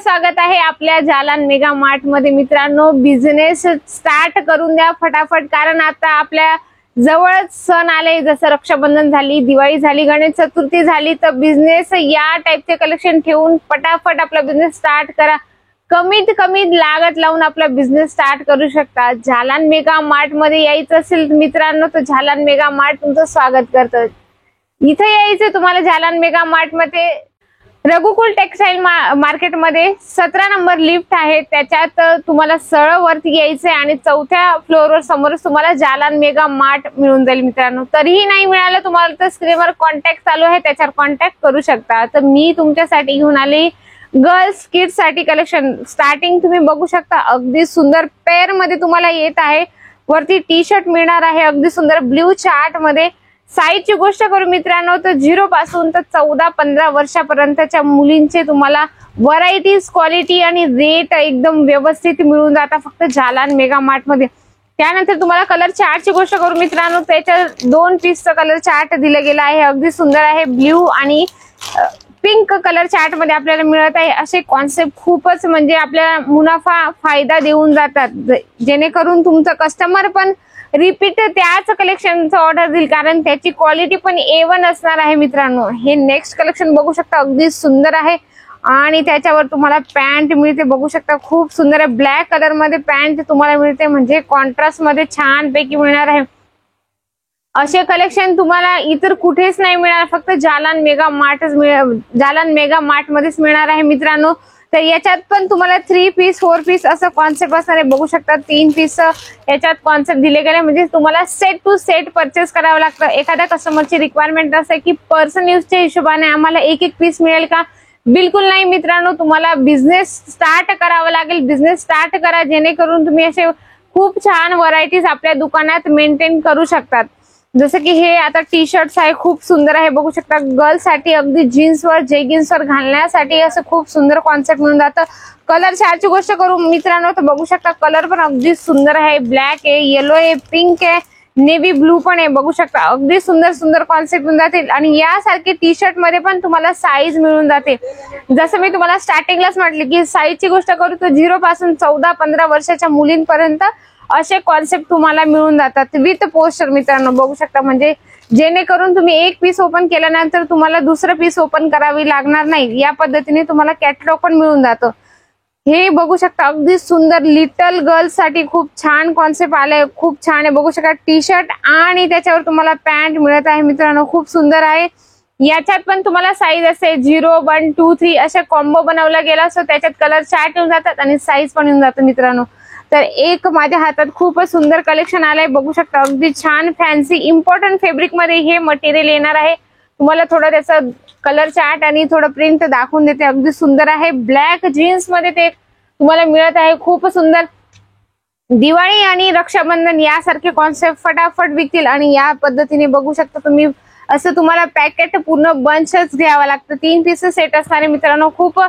स्वागत आहे आपल्या जालान मेगा मार्ट मध्ये। मित्रांनो, बिझनेस स्टार्ट करून द्या फटाफट, कारण आता आपल्या जवळच सण आले, जसं रक्षाबंधन झाली, दिवाळी झाली, गणेश चतुर्थी झाली, तर बिझनेस या टाइपचे कलेक्शन ठेवून फटाफट आपला बिझनेस स्टार्ट करा। कमीत कमी लागत लावून आपला बिझनेस स्टार्ट करू शकता। जालान मेगा मार्ट मध्ये यायचं असेल मित्रांनो, तर जालान मेगा मार्ट तुमचं स्वागत करतं। इथे यायचं तुम्हाला जालान मेगा मार्ट मध्ये, रघुकुल टेक्सटाईल मार्केट मध्ये 17 नंबर लिफ्ट आहे, त्याच्यात तुम्हाला सरळ वरती यायचंय आणि चौथ्या फ्लोअरवर समोरच तुम्हाला जालान मेगा मार्ट मिळून जाईल। मित्रांनो, तरीही नाही मिळालं तुम्हाला तर स्क्रीनवर कॉन्टॅक्ट चालू आहे, त्याच्यावर कॉन्टॅक्ट करू शकता। तर मी तुमच्यासाठी घेऊन आली गर्ल्स किड्स साठी कलेक्शन। स्टार्टिंग तुम्ही बघू शकता, अगदी सुंदर पेअर मध्ये तुम्हाला येत आहे। वरती टी शर्ट मिळणार आहे अगदी सुंदर ब्ल्यू चार्ट मध्ये। साईजची गोष्ट करू मित्रांनो, तर 0 पासून तर 14-15 वर्षापर्यंतच्या मुलींचे तुम्हाला व्हरायटीज, क्वालिटी आणि रेट एकदम व्यवस्थित मिळून जातात फक्त जालान मेगा मार्ट मध्ये। त्यानंतर तुम्हाला कलर चार्टची गोष्ट करू मित्रांनो, त्याच्या 2 पीसचा कलर चार्ट दिला गेला आहे, अगदी सुंदर आहे। ब्ल्यू आणि पिंक कलर चार्ट मध्ये आपल्याला मिळत आहे। असे कॉन्सेप्ट खूपच म्हणजे आपल्याला मुनाफा फायदा देऊन जातात, जेणेकरून तुमचं कस्टमर पण रिपीट त्याच कलेक्शनचं ऑर्डर देईल, कारण त्याची क्वालिटी पण A1 असणार आहे। मित्रांनो, हे नेक्स्ट कलेक्शन बघू शकता, अगदी सुंदर आहे आणि त्याच्यावर तुम्हाला पॅन्ट मिळते, बघू शकता खूप सुंदर आहे। ब्लॅक कलर मध्ये पॅन्ट तुम्हाला मिळते, म्हणजे कॉन्ट्रास्ट मध्ये छान पैकी मिळणार आहे। असे कलेक्शन तुम्हाला इतर कुठेच नाही मिळणार, फक्त जालान मेगा मार्ट मध्येच मिळणार आहे मित्रांनो। तर याच्यात पण तुम्हाला 3 पीस 4 पीस असं कॉन्सेप्ट असणार आहे, बघू शकता 3 पीस याच्यात कॉन्सेप्ट दिले गेले, म्हणजे तुम्हाला सेट टू सेट परचेस करावं लागतं। एखाद्या कस्टमरची रिक्वायरमेंट असते की पर्सन यूजच्या हिशोबाने आम्हाला एक पीस मिळेल का? बिलकुल नाही मित्रांनो, तुम्हाला बिझनेस स्टार्ट करावा लागेल। बिझनेस स्टार्ट करा, जेणेकरून तुम्ही असे खूप छान व्हरायटीज आपल्या दुकानात मेंटेन करू शकतात। जसं की हे आता टी शर्ट्स आहे, खूप सुंदर आहे, बघू शकता गर्ल्स साठी अगदी जीन्सवर जेगिन्सवर घालण्यासाठी असं खूप सुंदर कॉन्सेप्ट मिळून जातं। कलर चार्टची गोष्ट करू मित्रांनो, तर बघू शकता कलर पण अगदी सुंदर आहे, ब्लॅक आहे, येलो आहे, पिंक आहे, नेव्ही ब्लू पण आहे, बघू शकता अगदी सुंदर सुंदर कॉन्सेप्ट मिळून जातील। आणि यासारखे टी शर्ट मध्ये पण तुम्हाला साईज मिळून जाते। जसं मी तुम्हाला स्टार्टिंगलाच म्हटले की साईजची गोष्ट करू तर 0 पासून 14-15 वर्षाच्या मुलींपर्यंत असे कॉन्सेप्ट तुम्हाला मिळून जातात विथ पोस्टर। मित्रांनो, बघू शकता, म्हणजे जेणेकरून तुम्ही एक पीस ओपन केल्यानंतर तुम्हाला दुसरं पीस ओपन करावी लागणार नाही, या पद्धतीने तुम्हाला कॅटलॉग पण मिळून जातं। हे बघू शकता अगदी सुंदर लिटल गर्ल्स साठी खूप छान कॉन्सेप्ट आलाय, खूप छान आहे, बघू शकता टी शर्ट आणि त्याच्यावर तुम्हाला पॅन्ट मिळत आहे मित्रांनो, खूप सुंदर आहे। याच्यात पण तुम्हाला साईज असे 0, 1, 2, 3 अशा कॉम्बो बनवला गेला असतो, त्याच्यात कलर चार्ट येऊन जातात आणि साईज पण येऊन जातं मित्रांनो। तर एक माझ्या हातात खूपच सुंदर कलेक्शन आलंय, बघू शकता अगदी छान फॅन्सी इम्पॉर्टंट फॅब्रिक मध्ये हे मटेरियल येणार आहे। तुम्हाला थोडं त्याचं कलर चार्ट आणि थोडं प्रिंट दाखवून देते, अगदी सुंदर आहे। ब्लॅक जीन्स मध्ये ते तुम्हाला मिळत आहे, खूप सुंदर। दिवाळी आणि रक्षाबंधन यासारखे कॉन्सेप्ट फटाफट विकतील आणि या पद्धतीने बघू शकता तुम्ही, असं तुम्हाला पॅकेट पूर्ण बंचच घ्यावं लागतं। 3 पीस सेट असणारे मित्रांनो, खूप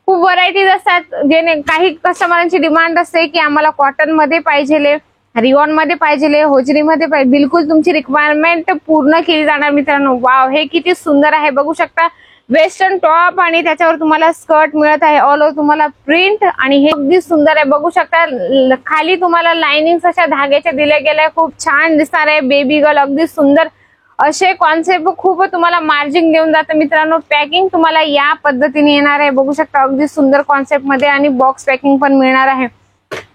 व्हरायटीज असतात। जेणे काही कस्टमरांची डिमांड असते की आम्हाला कॉटन मध्ये पाहिजे, रिओन मध्ये पाहिजे, होजरी मध्ये पाहिजे, बिलकुल तुमची रिक्वायरमेंट पूर्ण केली जाणार मित्रांनो। वाव, हे किती सुंदर आहे, बघू शकता वेस्टर्न टॉप आणि त्याच्यावर तुम्हाला स्कर्ट मिळत आहे, ऑल ओव्हर तुम्हाला प्रिंट, आणि हे अगदी सुंदर आहे, बघू शकता खाली तुम्हाला लाइनिंग अशा धाग्याच्या दिल्या गेल्या, खूप छान दिसणार आहे। बेबी गर्ल अगदी सुंदर असे कॉन्सेप्ट खूप तुम्हाला मार्जिन देऊन जातं मित्रांनो। पॅकिंग तुम्हाला या पद्धतीने येणार आहे, बघू शकता अगदी सुंदर कॉन्सेप्ट मध्ये, आणि बॉक्स पॅकिंग पण मिळणार आहे।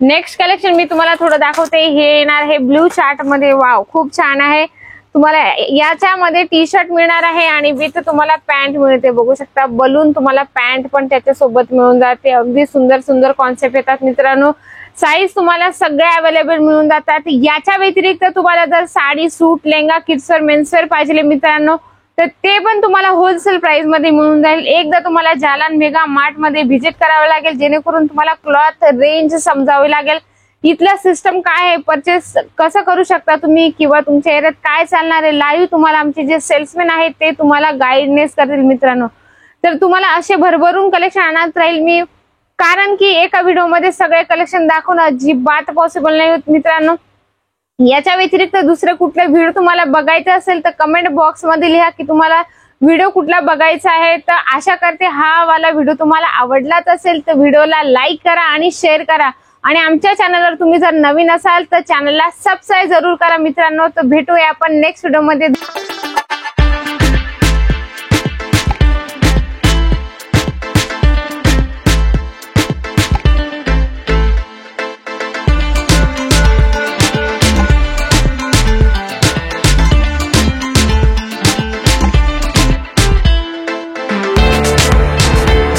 नेक्स्ट कलेक्शन मी तुम्हाला थोडं दाखवते, हे येणार आहे ब्ल्यू चार्ट मध्ये। वाव, खूप छान आहे। तुम्हाला याच्यामध्ये टी शर्ट मिळणार आहे आणि विथ तुम्हाला पॅन्ट मिळते, बघू शकता बलून तुम्हाला पॅन्ट पण त्याच्यासोबत मिळून जाते। अगदी सुंदर सुंदर कॉन्सेप्ट येतात मित्रांनो। साईज तुम्हाला सगळे अवेलेबल मिळून जातात। याच्या व्यतिरिक्त तुम्हाला जर साडी, सूट, लेहंगा, किड्सवेअर, मेन्सवेअर पाहिजे मित्रांनो, तर ते पण तुम्हाला होलसेल प्राइस मध्ये मिळून जाईल। एकदा तुम्हाला जालान मेगा मार्ट मध्ये व्हिजिट करावं लागेल, जेणेकरून तुम्हाला क्लॉथ रेंज समजावी लागेल, इथलं सिस्टम काय आहे, परचेस कसं करू शकता तुम्ही, किंवा तुमच्या एरियात काय चालणार आहे, लाईव्ह तुम्हाला आमचे जे सेल्समॅन आहेत ते तुम्हाला गाईडनेस करतील मित्रांनो। तर तुम्हाला असे भरभरून कलेक्शन आणत राहील मी, कारण की एका व्हिडिओ मध्ये सगळे कलेक्शन दाखवणं अजिबात पॉसिबल नाही होत मित्रांनो। याच्या व्यतिरिक्त दुसरे कुठले व्हिडिओ तुम्हाला बघायचे असेल तर कमेंट बॉक्स मध्ये लिहा की तुम्हाला व्हिडिओ कुठला बघायचा आहे। तर आशा करते हा वाला व्हिडिओ तुम्हाला आवडलाच असेल तर व्हिडिओला लाईक करा आणि शेअर करा आणि आमच्या चॅनलवर तुम्ही जर नवीन असाल तर चॅनलला सबस्क्राईब जरूर करा मित्रांनो। तर भेटूया आपण नेक्स्ट व्हिडिओ मध्ये।